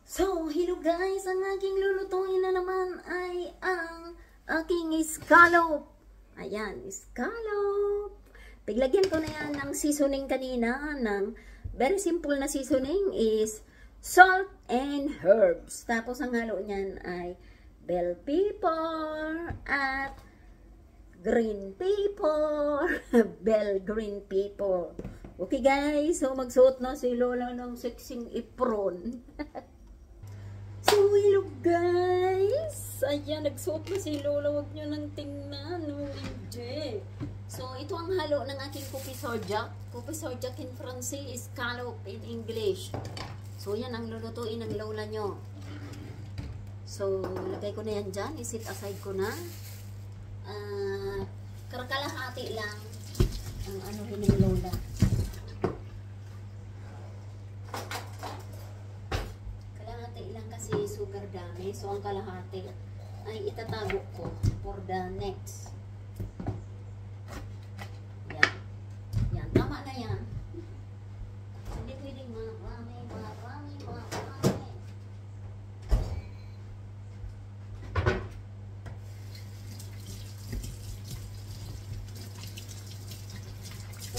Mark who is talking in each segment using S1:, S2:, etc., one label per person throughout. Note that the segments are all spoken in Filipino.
S1: So, hello guys! Ang aking lulutuin na naman ay ang aking scallop. Ayan, scallop. Piglagyan ko na yan ng seasoning kanina. Ng very simple na seasoning is salt and herbs. Tapos ang halo niyan ay bell pepper at green pepper. Bell green pepper. Okay guys, so magsuot na si Lola ng sexing apron. So, hello guys! Ayan, nagsuot na si Lola. Huwag nyo nang tingnan. No, hindi. So, ito ang halo ng aking coupé sorjak. Coupé sorjak in Francis, scallop in English. So, yan ang lulutuin ng Lola nyo. So, lagay ko na yan dyan. I-set aside ko na. Kalahati lang ang anuhin ng Lola. Kasi super dami. So, ang kalahati ay itatago ko for the next. Yan. Yan. Tama na yan. Hindi pwedeng marami.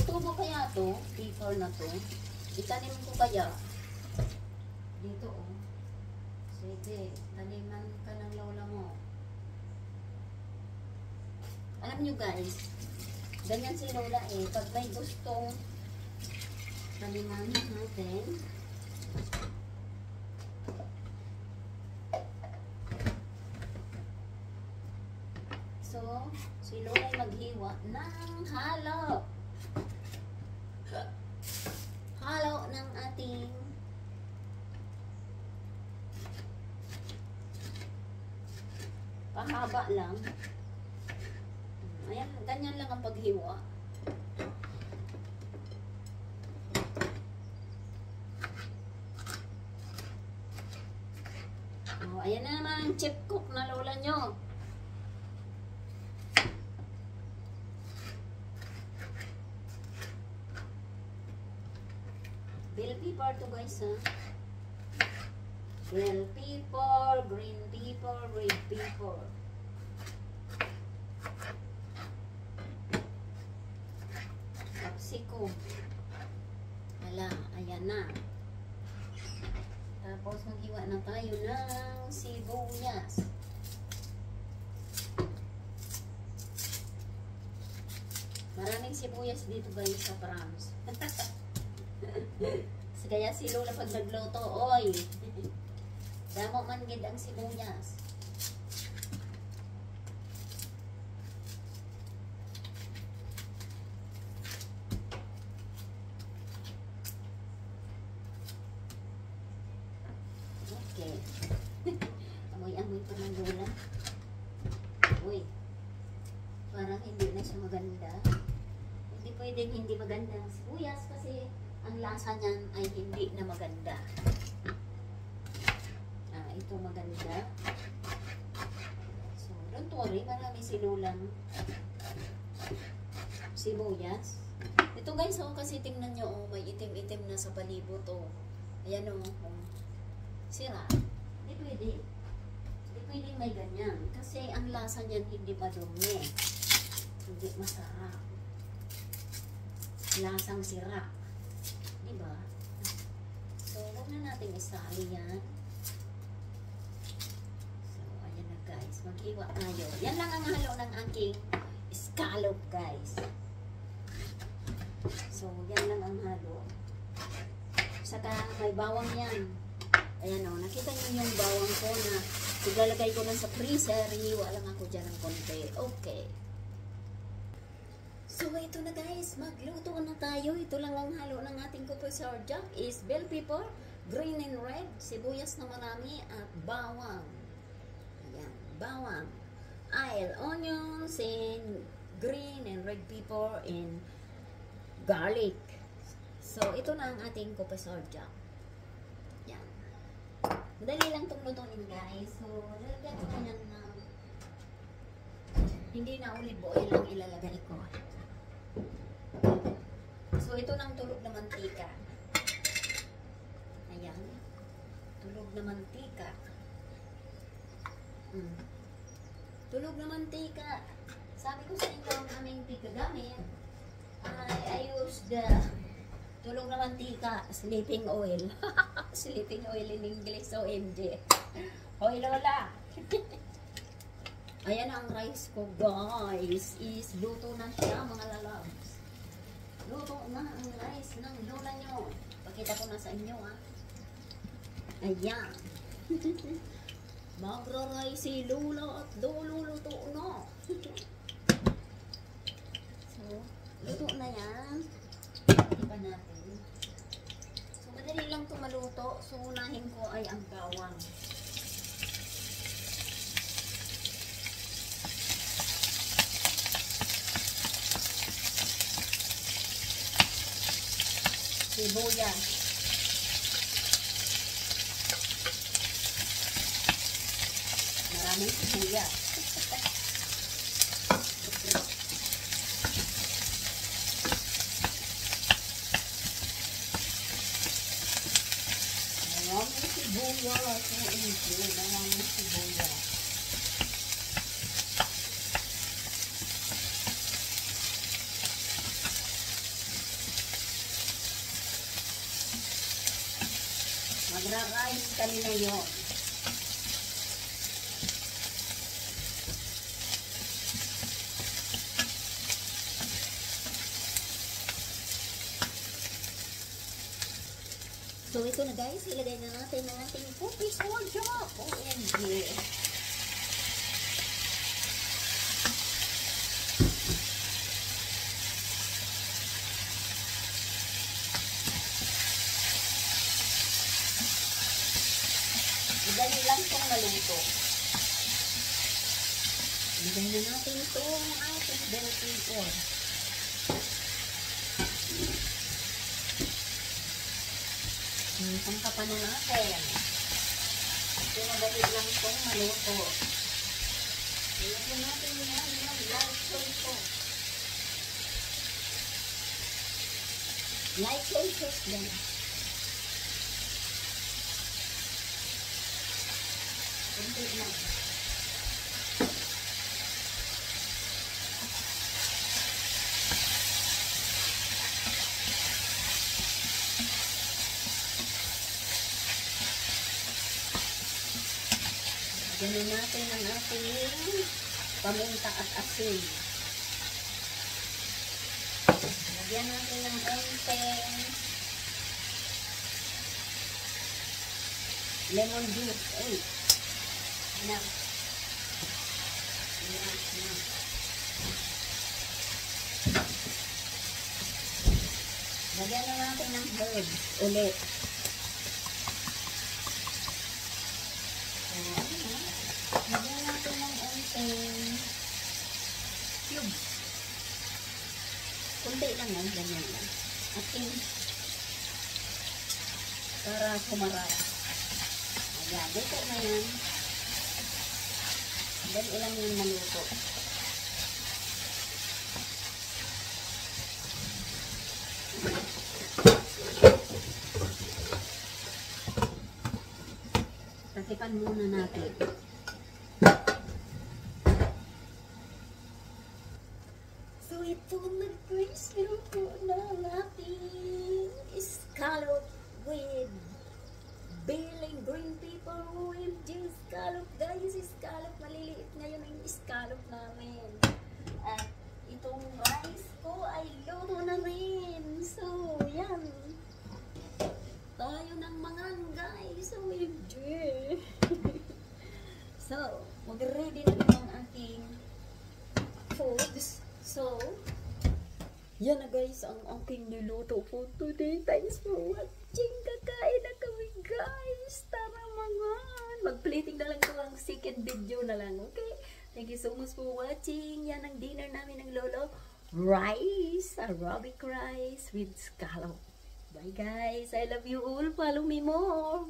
S1: Tutubo kaya to, paper na to. Itanim ko kaya dito, oh. Sige, taniman ka ng Lola mo. Alam nyo guys, ganyan si Lola eh. Pag may gustong taniman natin, so, si Lola ay maghiwa ng halo. Halo ng ating pahaba lang. Ayan, ganyan lang ang paghiwa. Oh, ayan na naman ang chip cook na Lola nyo. Bell pepper to guys, ha. Bell pepper, green pepper, red pepper. Capsicum. Ala, ayan na. Tapos maghiwa na tayo ng sibuyas. Maraming sibuyas dito guys sa Prams. Kaya si Lola pag nagluto, oy. Damo man gid ang sibuyas. Okay. Amoy-amoy pa ng Lola. Uy. Parang hindi na siya maganda. Hindi pwedeng hindi maganda ang sibuyas kasi ang lasa niyan ay hindi na maganda. Ito maganda. So, don't worry, marami si Lolang sibuyas. Ito guys, oh, kasi tingnan nyo, oh, may itim-itim na sa palibot, oh. Ayan, oh, sira. Hindi pwede. Hindi pwede may ganyan. Kasi ang lasa niyan hindi madumi. Hindi masarap. Lasang sira. Diba? So, huwag na natin isali yan. Maghiwa tayo. Yan lang ang halo ng aking scallop guys. So, yan lang ang halo. Saka may bawang yan. Ayan o, nakita nyo yung bawang ko na siglalagay ko lang sa freezer. Hiwa lang ako dyan ng konti. Okay. So, ito na guys. Magluto na tayo. Ito lang ang halo ng ating coupé sorjak is bell pepper, green and red, sibuyas na marami, at bawang. Bawang, onions, and green and red pepper, and garlic. So, ito na ang ating coupé sorjak. Yan. Madali lang itong lutuin, guys. So, lalagyan ko na yan na hindi na olive oil lang ilalagay ko. So, ito nang tulog na mantika. Ayan. Tulog tulog na mantika. Tulog na mantika. Sabi ko sa inyo, ang aming pagkagamit I use the tulog na mantika, sleeping oil. Sleeping oil in English, OMG. Hoy Lola! Ayan ang rice ko, guys. Is luto na siya, mga lalabs. Luto na ang rice ng lola nyo. Pakita ko na sa inyo, ha. Ayan. Magra-rice si lola at luluto na. So, luto na yan. Ipan natin. So, madali lang ito maluto. So, unahin ko ay ang bawang. Sibuyas. Maraming sibuyas. Maraming sibuyas. Maraming sibuyas. Magra-rice kami na yun. So, ito na guys. Ilagay na natin ang ating cookies for job. OMG. Ganyan lang itong maluto. Ilagay na natin itong ating bell pepper. Pangkapan na natin. Ito madali lang itong maluto. Ilagay natin yan yung light soy sauce. Light soy sauce din. Kunti lang. Ganun natin ang ating paminta at asin. Lagyan natin ng onting lemon juice. Ay! Anak. Lagyan na natin ng herbs ulit. Lagyan natin ng onting cubes. Kunti lang yan, ganyan lang. Ating para kumaray. Ayan, dito na yan. Then, ilang yung maluto. Tatipan muna natin. So, ito nag-guys, luto na ang ating scallop with bell and green pepper. OMG, scallop guys, scallop. Maliliit ngayon ang scallop namin. At itong rice ko ay luto na rin. So, yan. Tayo ng mangan guys. OMG. So, mag-ready na rin ang aking foods. So, yan na guys ang aking niluto po today. Thanks for watching. Kakain na kami guys. Tara mga. Mag-plating na lang ito ang second video na lang. Okay? Thank you so much for watching. Yan ang dinner namin ng lolo. Rice. Arabic rice with scallop. Bye guys. I love you all. Follow me more.